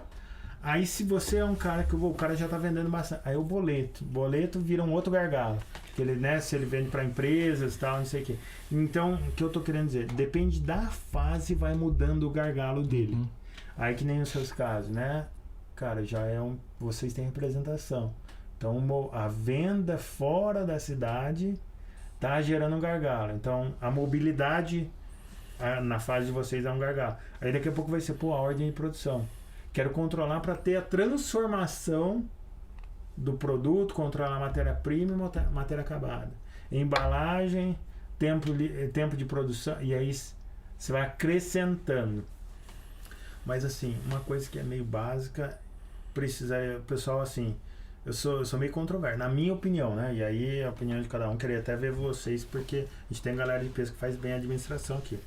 Aí se você é um cara que o cara já está vendendo bastante, aí o boleto vira um outro gargalo, que ele, né, se ele vende para empresas e tal, não sei o quê. Então, o que eu tô querendo dizer, depende da fase, vai mudando o gargalo dele. Uhum. Aí que nem nos seus casos, né? Cara, já vocês têm representação. Então, a venda fora da cidade tá gerando um gargalo. Então, a mobilidade na fase de vocês é um gargalo. Aí daqui a pouco vai ser, a ordem de produção. Quero controlar para ter a transformação do produto, controlar a matéria-prima e matéria acabada. Embalagem, tempo de produção, e aí você vai acrescentando. Mas assim, uma coisa que é meio básica, pessoal assim, eu sou meio controverso, na minha opinião, né? E aí a opinião de cada um, queria até ver vocês, porque a gente tem galera de peso que faz bem a administração aqui.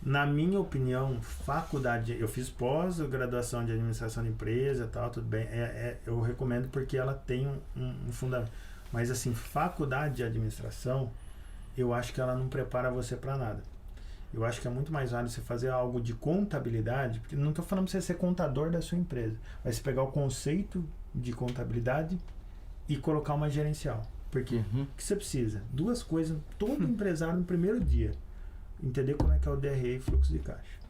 Na minha opinião, faculdade, eu fiz pós-graduação de administração de empresa e tal, tudo bem, eu recomendo porque ela tem um fundamento. Mas assim, faculdade de administração, eu acho que ela não prepara você para nada. Eu acho que é muito mais válido você fazer algo de contabilidade, porque não estou falando para você ser contador da sua empresa, mas você pegar o conceito de contabilidade e colocar uma gerencial. Por quê? O que você precisa? Duas coisas, todo empresário no primeiro dia. Entender como é que é o DRE e fluxo de caixa.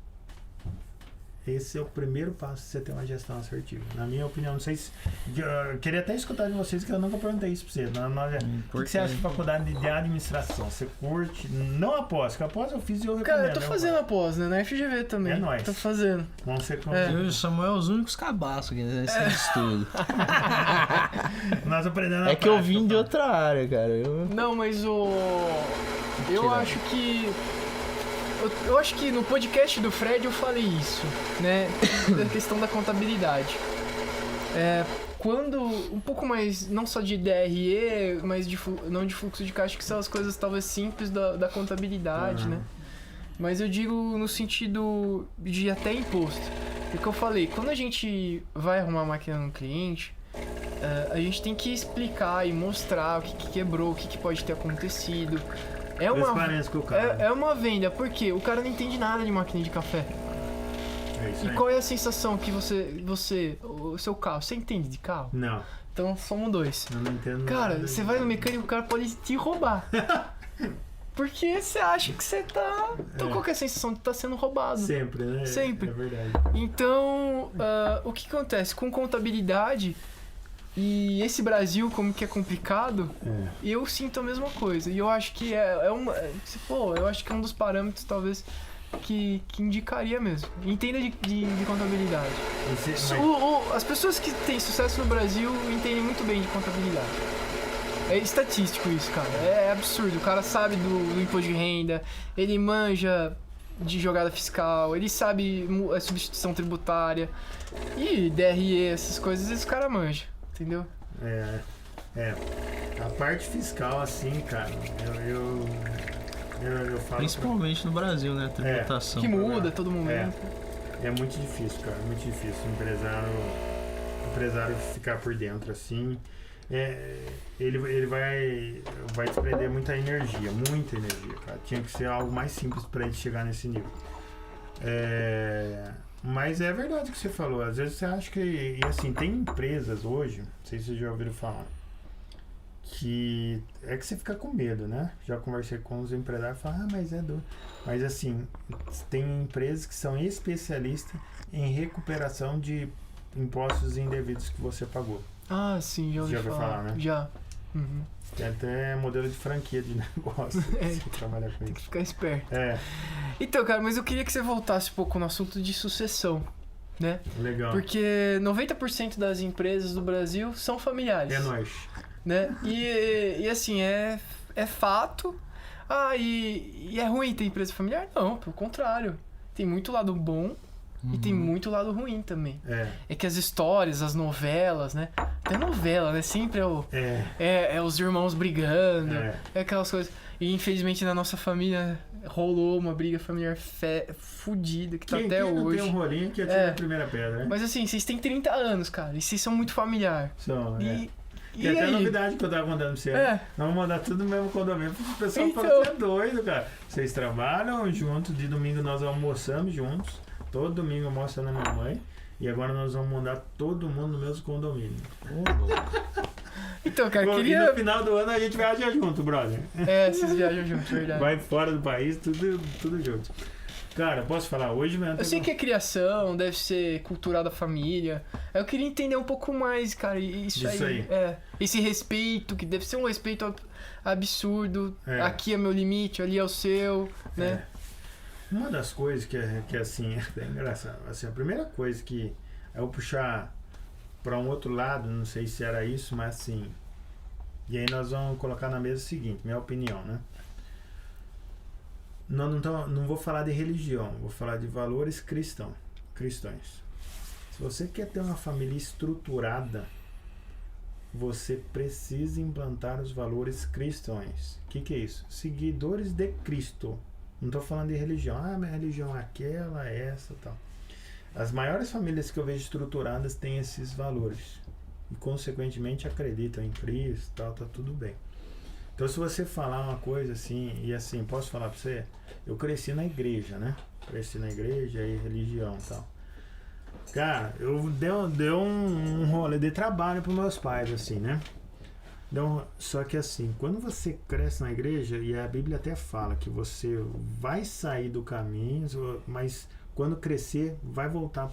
Esse é o primeiro passo para você ter uma gestão assertiva. Na minha opinião, não sei se... Eu queria até escutar de vocês, que eu nunca perguntei isso para você. O que você acha de faculdade de administração? Você curte? Não após, porque após eu fiz e eu recomendo. Cara, eu tô fazendo após, né? Na FGV também. É nóis. Tô fazendo. Vamos ser Eu e o Samuel os únicos cabaços aqui nesse estudo. Nós aprendendo É que eu vim de outra área, cara. Não, mas eu acho que... Eu acho que no podcast do Fred eu falei isso, né? Da questão da contabilidade. Quando um pouco mais, não só de DRE, mas não de fluxo de caixa, que são as coisas talvez simples da contabilidade, né? Mas eu digo no sentido de até imposto. Porque eu falei, quando a gente vai arrumar a máquina no cliente, a gente tem que explicar e mostrar o que quebrou, o que pode ter acontecido. É uma venda, porque o cara não entende nada de máquina de café. É isso e aí. qual é a sensação que o seu carro, você entende de carro? Não, Então somos dois. eu não entendo Cara, nada. você vai no mecânico, o cara pode te roubar. Porque você acha que você tá... Então qual que é a sensação de estar sendo roubado? Sempre, né? Sempre. É verdade. Então, o que acontece? Com contabilidade... E esse Brasil, como que é complicado, eu sinto a mesma coisa. E eu acho que eu acho que é um dos parâmetros, talvez, que indicaria mesmo. Entenda de contabilidade. As pessoas que têm sucesso no Brasil entendem muito bem de contabilidade. É estatístico isso, cara. É absurdo. O cara sabe do imposto de renda, ele manja de jogada fiscal, ele sabe a substituição tributária e DRE, essas coisas, esse cara manja. Entendeu? A parte fiscal, assim, cara, eu falo... Principalmente no Brasil, né? A tributação. Que muda a todo momento. É muito difícil, cara, muito difícil. O empresário ficar por dentro, assim, ele vai desprender muita energia, cara. Tinha que ser algo mais simples pra gente chegar nesse nível. Mas é verdade o que você falou. Às vezes você acha que... E assim, tem empresas hoje, não sei se vocês já ouviram falar, que você fica com medo, né? Já conversei com os empresários e falam, mas é duro. Mas assim, tem empresas que são especialistas em recuperação de impostos indevidos que você pagou. Ah, sim, já ouvi falar, né? Já. Uhum. Tem até modelo de franquia de negócio. Você trabalha com Tem isso. que ficar esperto. É, Então, cara, mas eu queria que você voltasse um pouco no assunto de sucessão, né? legal. Porque 90% das empresas do Brasil são familiares. É nóis. Né? E assim, é fato. E é ruim ter empresa familiar? Não, pelo contrário. Tem muito lado bom e tem muito lado ruim também. É que as histórias, as novelas, né? Até novela, né? Sempre é os irmãos brigando, é aquelas coisas. E infelizmente na nossa família rolou uma briga familiar fudida que tá até quem não hoje. tem um rolinho que atira a primeira pedra, né? Mas assim, vocês têm 30 anos, cara, e vocês são muito familiar. E até aí? novidade que eu tava contando pra você. Nós vamos mandar tudo no mesmo condomínio. O pessoal Então... fala que é doido, cara. Vocês trabalham juntos, de domingo nós almoçamos juntos. Todo domingo eu almoço na minha mãe. E agora nós vamos mandar todo mundo no mesmo condomínio. Então, cara, E no final do ano a gente viaja junto, brother. Vocês viajam juntos, verdade. Vai fora do país, tudo junto. Cara, posso falar hoje mesmo? Eu sei que é criação, deve ser cultural da família. Eu queria entender um pouco mais, cara, isso aí. Esse respeito, que deve ser um respeito absurdo. Aqui é meu limite, ali é o seu, né? Uma das coisas que é assim, é engraçado. Assim, a primeira coisa que eu puxar para um outro lado, não sei se era isso, mas assim... E aí nós vamos colocar na mesa o seguinte, minha opinião, né? Não vou falar de religião, vou falar de valores cristãos. Se você quer ter uma família estruturada, você precisa implantar os valores cristãos. O que é isso? Seguidores de Cristo. Não estou falando de religião. Ah, minha religião é aquela, essa, tal. As maiores famílias que eu vejo estruturadas têm esses valores. E, consequentemente, acreditam em Cristo, tal, tá tudo bem. Então, se você falar uma coisa assim, e assim, posso falar para você? Eu cresci na igreja, né? Cresci na igreja e religião e tal. Cara, eu dei um rolê de trabalho para meus pais, assim, né? Só que assim, quando você cresce na igreja, e a Bíblia até fala que você vai sair do caminho, mas quando crescer, vai voltar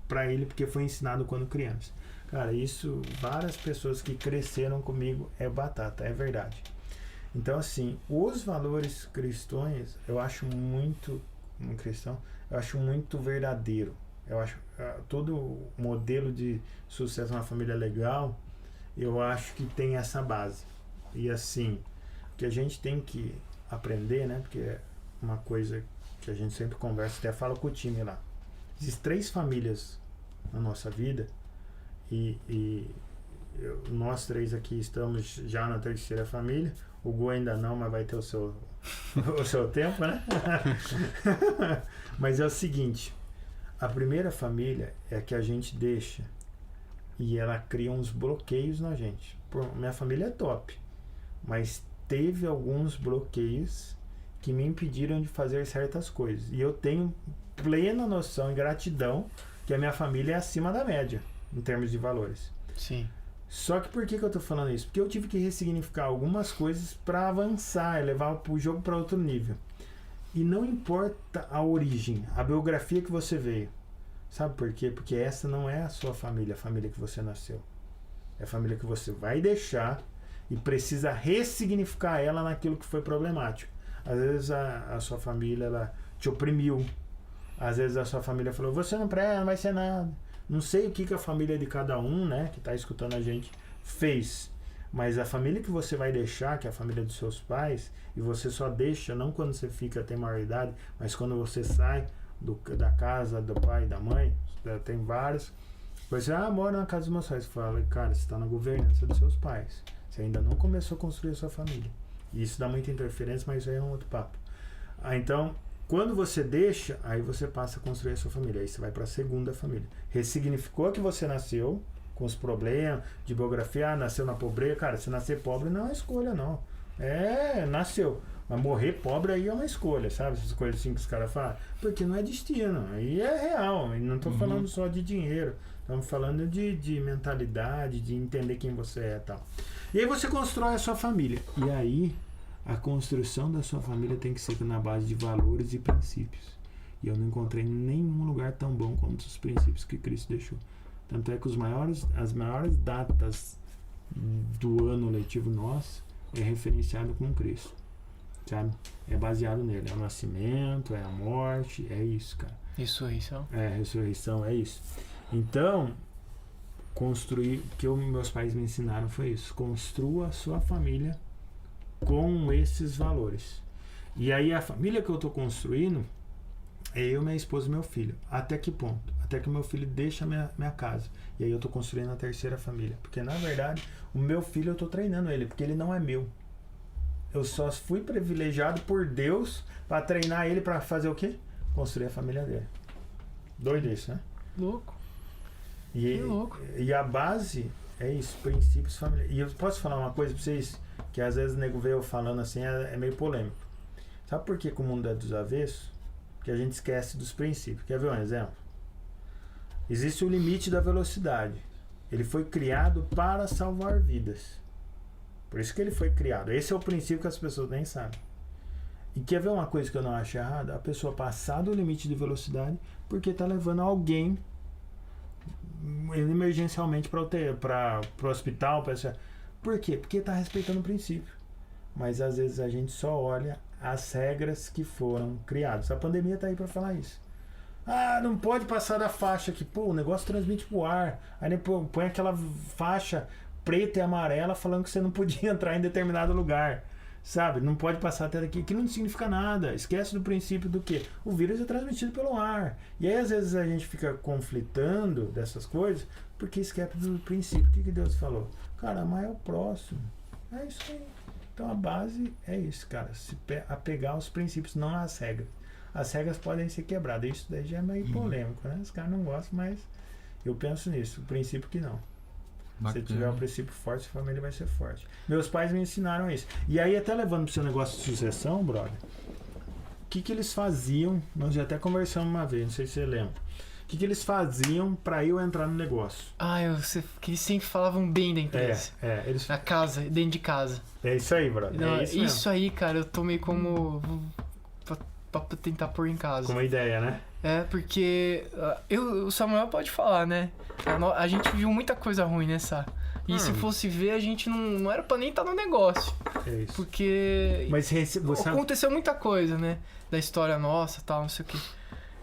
para ele, porque foi ensinado quando criança. Cara, isso, várias pessoas que cresceram comigo é batata, é verdade. Então, assim, os valores cristãos, eu acho muito, um cristão, eu acho muito verdadeiro. Eu acho todo modelo de sucesso na família legal, eu acho que tem essa base. E assim, o que a gente tem que aprender, né? Porque é uma coisa que a gente sempre conversa, até fala com o time lá. Existem 3 famílias na nossa vida e nós 3 aqui estamos já na 3ª família. O Gu ainda não, mas vai ter o seu tempo, né? Mas é o seguinte, a primeira família é que a gente deixa e ela cria uns bloqueios na gente. Minha família é top, mas teve alguns bloqueios que me impediram de fazer certas coisas. E eu tenho plena noção e gratidão que a minha família é acima da média, em termos de valores. Sim. Só que por que eu tô falando isso? Porque eu tive que ressignificar algumas coisas para avançar e levar o jogo para outro nível. E não importa a origem, a biografia que você veio. Sabe por quê? Porque essa não é a sua família, a família que você nasceu. É a família que você vai deixar e precisa ressignificar ela naquilo que foi problemático. Às vezes a sua família ela te oprimiu. Às vezes a sua família falou, você não presta, não vai ser nada. Não sei o que a família de cada um, né, que está escutando a gente, fez. Mas a família que você vai deixar, que é a família dos seus pais, e você só deixa, não quando você fica até maioridade, mas quando você sai da casa do pai e da mãe, tem vários. Você mora na casa dos meus pais. Você fala, cara, você está na governança dos seus pais. Você ainda não começou a construir a sua família. E isso dá muita interferência, mas isso aí é um outro papo. Então, quando você deixa, aí você passa a construir a sua família. Aí você vai para a segunda família. Ressignificou que você nasceu com os problemas de biografia, nasceu na pobreza. Cara, se nascer pobre não é escolha, não. Nasceu. Mas morrer pobre aí é uma escolha, sabe? Essas coisas assim que os caras falam. Porque não é destino. Aí é real. E não estou falando só de dinheiro. Estamos falando de mentalidade, de entender quem você é e tal. E aí você constrói a sua família. E aí, a construção da sua família tem que ser na base de valores e princípios. E eu não encontrei nenhum lugar tão bom quanto os princípios que Cristo deixou. Tanto é que as maiores datas do ano letivo nosso é referenciado com Cristo. Sabe? É baseado nele. É o nascimento, é a morte, é isso, cara. Ressurreição. Ressurreição, é isso. Então, construir, o que meus pais me ensinaram foi isso. Construa a sua família com esses valores. E aí a família que eu estou construindo é eu, minha esposa e meu filho. Até que ponto? Até que meu filho deixa minha casa. E aí eu estou construindo a 3ª família. Porque na verdade, o meu filho eu estou treinando ele, porque ele não é meu. Eu só fui privilegiado por Deus para treinar ele para fazer o quê? Construir a família dele. Doido isso, né? Louco. Louco. E a base é isso, princípios familiares. E eu posso falar uma coisa para vocês, que às vezes o nego vê eu falando assim, é meio polêmico. Sabe por que o mundo é dos avessos? Porque a gente esquece dos princípios. Quer ver um exemplo? Existe o limite da velocidade. Ele foi criado para salvar vidas. Por isso que ele foi criado. Esse é o princípio que as pessoas nem sabem. E quer ver uma coisa que eu não acho errada? A pessoa passar do limite de velocidade porque está levando alguém emergencialmente para o hospital. Por quê? Porque está respeitando o princípio. Mas às vezes a gente só olha as regras que foram criadas. A pandemia está aí para falar isso. Não pode passar da faixa aqui. Pô, o negócio transmite pro ar. Aí põe aquela faixa preta e amarela falando que você não podia entrar em determinado lugar. Sabe? Não pode passar até daqui. Que não significa nada. Esquece do princípio do quê? O vírus é transmitido pelo ar. E aí às vezes a gente fica conflitando dessas coisas porque esquece do princípio. O que Deus falou? Cara, amar é o próximo. É isso aí. Então a base é isso, cara. Se apegar aos princípios, não às regras. As regras podem ser quebradas. Isso daí já é meio polêmico, né? Os caras não gostam, mas eu penso nisso. O princípio que não. Bacana. Se tiver um princípio forte, a família vai ser forte. Meus pais me ensinaram isso. E aí, até levando pro seu negócio de sucessão, brother, o que eles faziam? Nós já até conversamos uma vez, não sei se você lembra. O que eles faziam pra eu entrar no negócio? Que eles sempre falavam bem da empresa. Eles... Na casa, dentro de casa. É isso aí, brother. Não, É isso aí, cara, eu tomei como... pra tentar pôr em casa. Como ideia, né? Porque o Samuel pode falar, né? A gente viu muita coisa ruim nessa. E se fosse ver, a gente não era pra nem estar no negócio. É isso. Porque Mas você... aconteceu muita coisa, né? Da história nossa e tal, não sei o quê.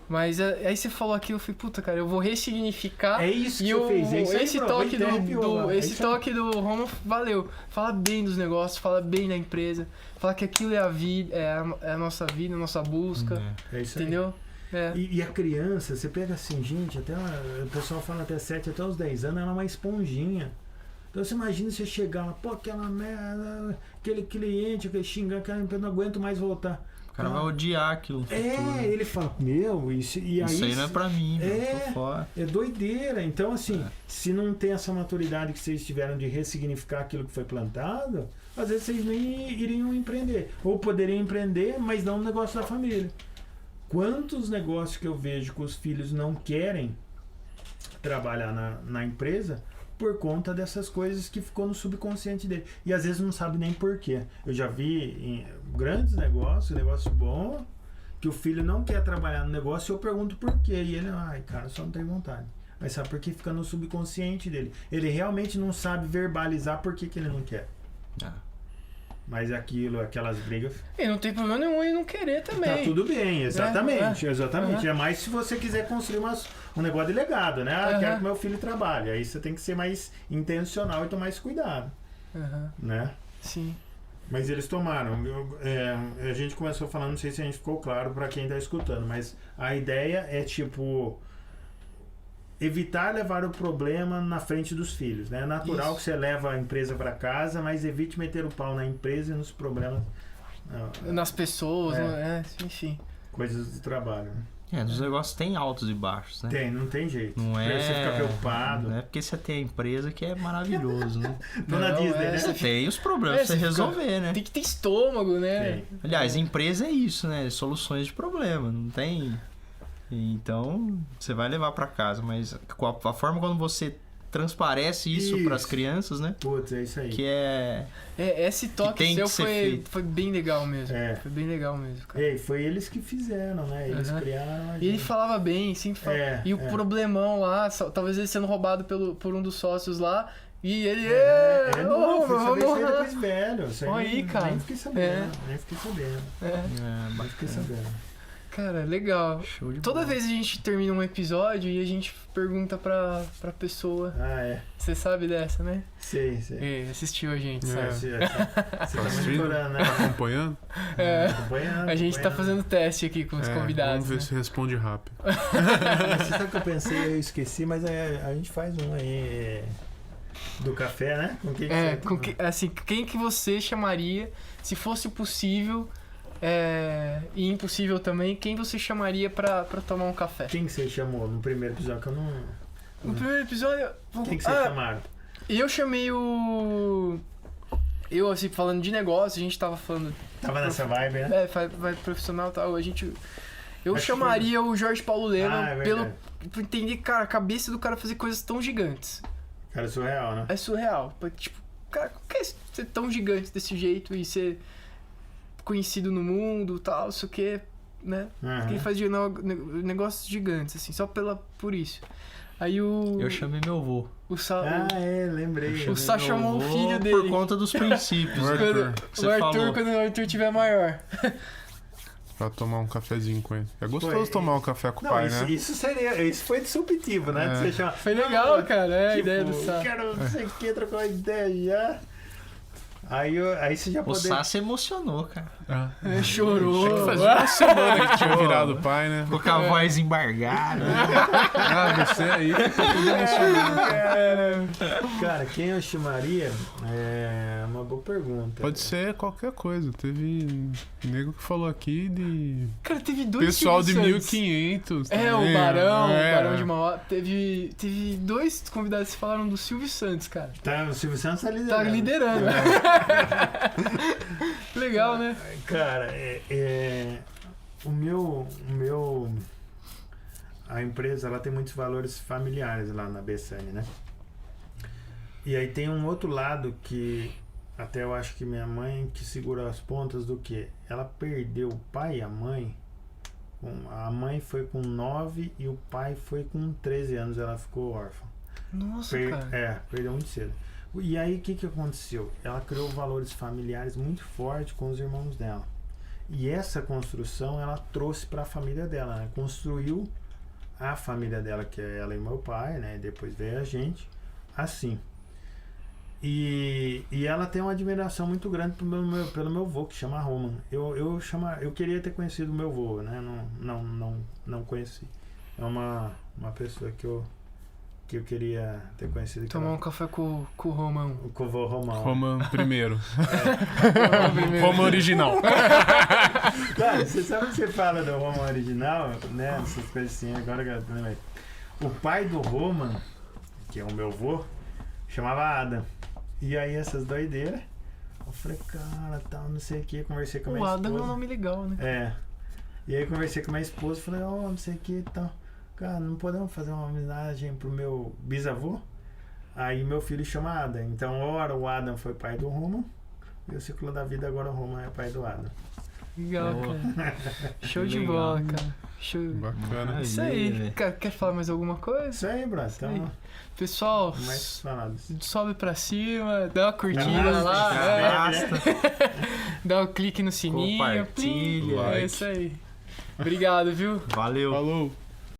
Mas aí você falou aqui, eu falei, puta, cara, eu vou ressignificar. É isso que você fez. É isso aí, esse bro. toque do Romo valeu. Fala bem dos negócios, fala bem da empresa. Fala que aquilo é a vida, é a nossa vida, a nossa busca. É isso aí. Entendeu? E a criança, você pega assim, gente, o pessoal fala até 7, até os 10 anos, ela é uma esponjinha. Então você imagina você chegar lá, pô, aquela merda, aquele cliente, aquele xingando, aquela empresa, não aguento mais voltar. O cara vai odiar aquilo. Ele fala, meu, isso aí não é pra mim, eu tô fora. É doideira. Então, assim, se não tem essa maturidade que vocês tiveram de ressignificar aquilo que foi plantado, às vezes vocês nem iriam empreender. Ou poderiam empreender, mas não no negócio da família. Quantos negócios que eu vejo que os filhos não querem trabalhar na empresa por conta dessas coisas que ficou no subconsciente dele. E às vezes não sabe nem porquê. Eu já vi em grandes negócios, negócio bom, que o filho não quer trabalhar no negócio e eu pergunto por quê. E ele, cara, só não tem vontade. Mas sabe por que fica no subconsciente dele? Ele realmente não sabe verbalizar por que ele não quer. Mas aquelas brigas... E não tem problema nenhum em não querer também. Tá tudo bem, exatamente. É mais se você quiser construir um negócio de legado, né? Quero que meu filho trabalhe. Aí você tem que ser mais intencional e tomar esse cuidado. Né? Sim. Mas eles tomaram. A gente começou falando, não sei se a gente ficou claro para quem tá escutando, mas a ideia é tipo... evitar levar o problema na frente dos filhos, né? É natural que você leva a empresa para casa, mas evite meter o pau na empresa e nos problemas... nas pessoas, enfim. Coisas de trabalho, né? Dos negócios tem altos e baixos, né? Não tem jeito. Não é... Você fica preocupado. Não é porque você tem a empresa que é maravilhoso, né? Dona Disney, né? Você tem os problemas pra você resolver, né? Tem que ter estômago, né? Tem. Aliás, empresa é isso, né? Soluções de problema, não tem... Então, você vai levar pra casa, mas a forma como você transparece isso para as crianças, né? Putz, é isso aí. Que é... esse toque seu foi bem legal mesmo. É. Foi bem legal mesmo, cara. Foi eles que fizeram, né? Eles criaram. E ele falava bem, sempre falava. E o problemão lá, talvez ele sendo roubado por um dos sócios lá. E ele. Não, foi saber isso aí depois velho. Olha aí, cara. Nem fiquei sabendo. Nem fiquei sabendo. Cara, legal. Show de Toda bola. vez a gente termina um episódio e a gente pergunta pra pessoa. Você sabe dessa, né? Sei. Assistiu a gente, sabe? Você tá monitorando, né? Tá acompanhando? A gente tá fazendo teste aqui com os convidados. Vamos ver se responde rápido. Você sabe o que eu pensei? Eu esqueci, mas a gente faz um aí do café, né? Quem que você chamaria, se fosse possível... e impossível também, quem você chamaria pra tomar um café? Quem que você chamou no primeiro episódio? Que eu não... No primeiro episódio... Quem que vocês chamaram? Eu chamei o... Eu, assim, falando de negócio, a gente tava falando... Tava nessa vibe, né? Vai profissional e tal, Eu chamaria o Jorge Paulo Lema por entender, cara, a cabeça do cara fazer coisas tão gigantes. Cara, é surreal, né? É surreal. Tipo, cara, como que é ser tão gigante desse jeito e ser... conhecido no mundo, tal, isso que, né? Porque ele faz negócios gigantes, assim, só por isso. Aí Eu chamei meu avô. Lembrei. O Sá chamou o filho dele. Por conta dos princípios. Quando o Arthur tiver maior. Pra tomar um cafezinho com ele. É gostoso tomar um café com o pai, né? Isso foi disruptivo, né? Você chama, foi legal, cara. A ideia do Sá. Quero não sei o que, trocar uma ideia já. Aí você já O poder... Sá se emocionou, cara. Chorou. Acho que fazia uma semana que tinha virado pai, né? Ficou com a voz embargada. Você aí ficou tudo emocionado. Cara, quem eu chamaria? É uma boa pergunta. Pode ser qualquer coisa. Teve nego que falou aqui de Cara, teve dois pessoal de Silvio Santos. 1500. É, o também. Barão de Mauá. Teve dois convidados que falaram do Silvio Santos, cara. Tá, o Silvio Santos tá liderando. Tá liderando. Legal, né? Cara, o meu... A empresa, ela tem muitos valores familiares lá na Bessane, né? E aí tem um outro lado que até eu acho que minha mãe que segura as pontas do que ela perdeu o pai e a mãe. A mãe foi com 9 e o pai foi com 13 anos, ela ficou órfã. Nossa, cara. Perdeu muito cedo. E aí o que aconteceu? Ela criou valores familiares muito fortes com os irmãos dela. E essa construção ela trouxe para a família dela, né? Construiu a família dela, que é ela e meu pai, né? Depois veio a gente, assim. E ela tem uma admiração muito grande pelo meu avô, que chama Roman. Eu queria ter conhecido o meu avô, né? Não conheci. É uma pessoa que eu queria ter conhecido. Tomar um café com o Romão. Com o vô Romão. Roman primeiro. Roman original. Cara, você sabe que você fala do Roman original, né? Essas coisas assim, agora que eu lembrei. O pai do Roman, que é o meu avô, chamava Adam. E aí essas doideiras, eu falei, cara, tal, não sei o que, conversei com a minha esposa. O Adam é um nome legal, né? É. E aí conversei com a minha esposa, falei, não sei o que e tal. Cara, não podemos fazer uma homenagem pro meu bisavô? Aí meu filho chama Adam. Então, ora o Adam foi pai do Roman, e o ciclo da vida agora o Roman é pai do Adam. Legal, cara. Show de Legal. bola, cara. Show. Bacana. Isso aí. Quer falar mais alguma coisa? Isso aí, Bruno. Aí. Então, Pessoal, mais falados. sobe pra cima, dá uma curtida lá, Arrasta. dá um clique no sininho. Compartilha. É isso aí. Obrigado, viu? Valeu. Falou.